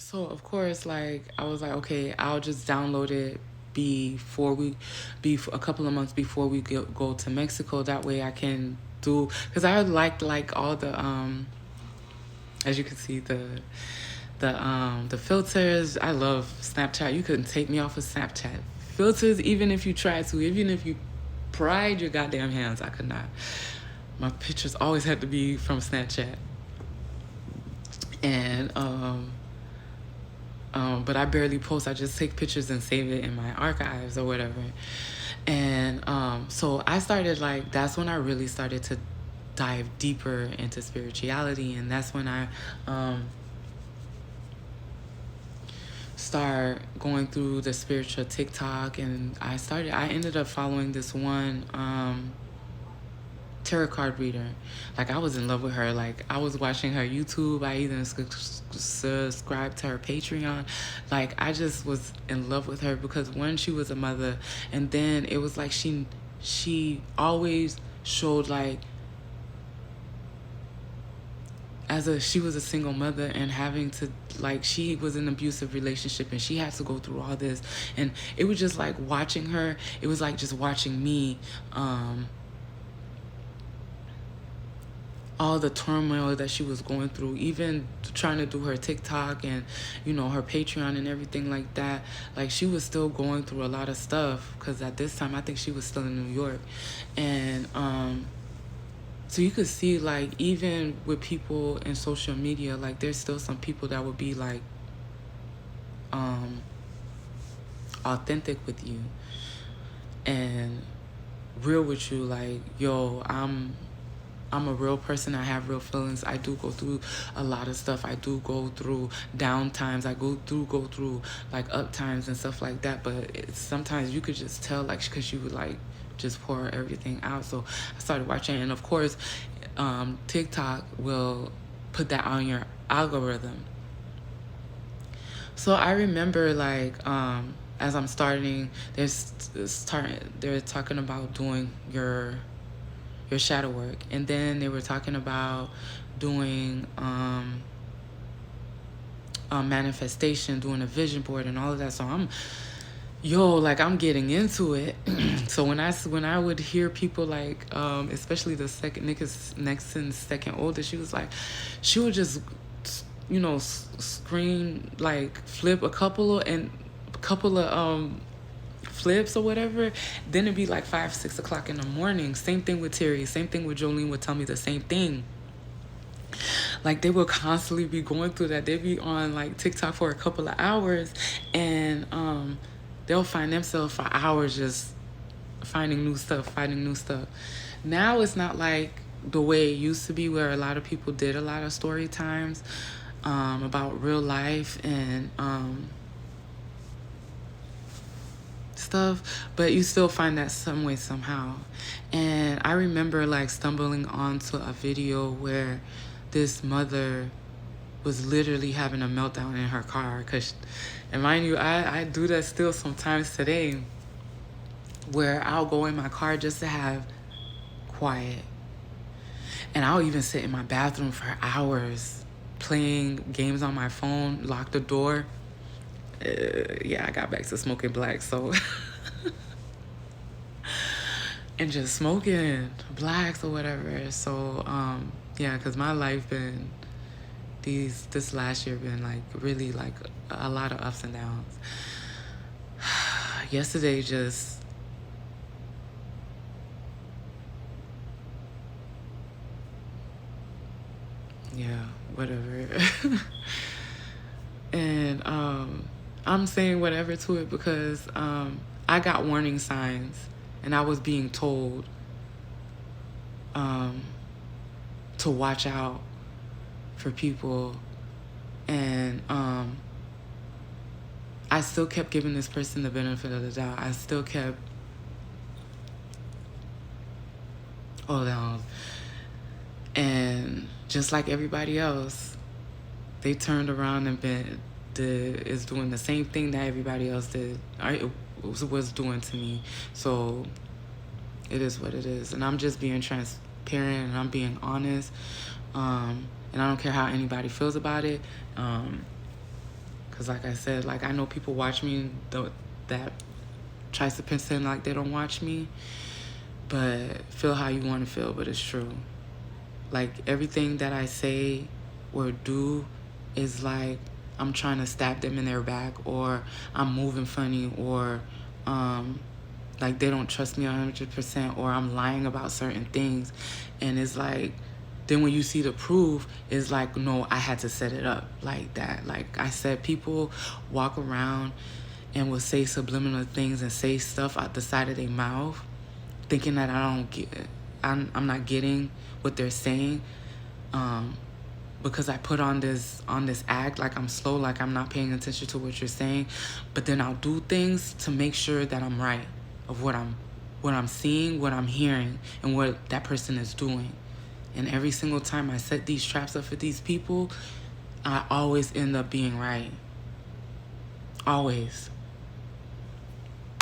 So of course, like I was like, okay, I'll just download it be a couple of months before we go to Mexico. That way I can do, because I liked like all the as you can see the filters. I love Snapchat. You couldn't take me off of Snapchat filters, even if you tried to, even if you pried your goddamn hands. I could not. My pictures always had to be from Snapchat. And but I barely post. I just take pictures and save it in my archives or whatever. And so I started, like, that's when I really started to dive deeper into spirituality. And that's when I start going through the spiritual TikTok. And I ended up following this one tarot card reader. Like, I was in love with her. Like, I was watching her YouTube. I even subscribed to her Patreon. Like, I just was in love with her because, one, she was a mother, and then it was like she always showed, like, she was a single mother and having to, like, she was in an abusive relationship and she had to go through all this. And it was just like watching her, it was like just watching me, all the turmoil that she was going through, even trying to do her TikTok and, you know, her Patreon and everything like that. Like, she was still going through a lot of stuff because at this time, I think she was still in New York. And so you could see, like, even with people in social media, like, there's still some people that would be, like, authentic with you and real with you. Like, yo, I'm a real person. I have real feelings. I do go through a lot of stuff. I do go through down times. I go through like up times and stuff like that. But sometimes you could just tell, like, because she would, like, just pour everything out. So I started watching, and of course, TikTok will put that on your algorithm. So I remember, like, as I'm starting, they're talking about doing your shadow work, and then they were talking about doing manifestation, doing a vision board and all of that. So I'm getting into it. So when I would hear people, like, especially the second Nixon's second oldest, she would just, you know, scream, like, flip a couple of flips or whatever. Then it'd be like 5-6 o'clock in the morning. Same thing with Terry. Same thing with Jolene would tell me the same thing. Like, they will constantly be going through that. They'd be on, like, TikTok for a couple of hours, and they'll find themselves for hours just finding new stuff. Now it's not like the way it used to be, where a lot of people did a lot of story times about real life and stuff, but you still find that some way, somehow. And I remember, like, stumbling onto a video where this mother was literally having a meltdown in her car. And mind you, I do that still sometimes today, where I'll go in my car just to have quiet. And I'll even sit in my bathroom for hours playing games on my phone, lock the door. Yeah, I got back to smoking black, so and just smoking blacks or whatever. So yeah, because my life been this last year been, like, really, like, a lot of ups and downs. Yesterday, just yeah, whatever. And I'm saying whatever to it because I got warning signs, and I was being told to watch out for people. And I still kept giving this person the benefit of the doubt. I still kept, hold on. And just like everybody else, they turned around and is doing the same thing that everybody else did, was doing to me. So it is what it is. And I'm just being transparent, and I'm being honest. And I don't care how anybody feels about it. Because like I said, like I know people watch me that tries to pretend like they don't watch me. But feel how you want to feel, but it's true. Like everything that I say or do is like I'm trying to stab them in their back, or I'm moving funny, or like they don't trust me 100%, or I'm lying about certain things. And it's like, then when you see the proof, it's like, no, I had to set it up like that. Like I said, people walk around and will say subliminal things and say stuff out the side of their mouth, thinking that I'm not getting what they're saying, because I put on this act like I'm slow, like I'm not paying attention to what you're saying. But then I'll do things to make sure that I'm right of what I'm seeing, what I'm hearing, and what that person is doing. And every single time I set these traps up for these people, I always end up being right. Always.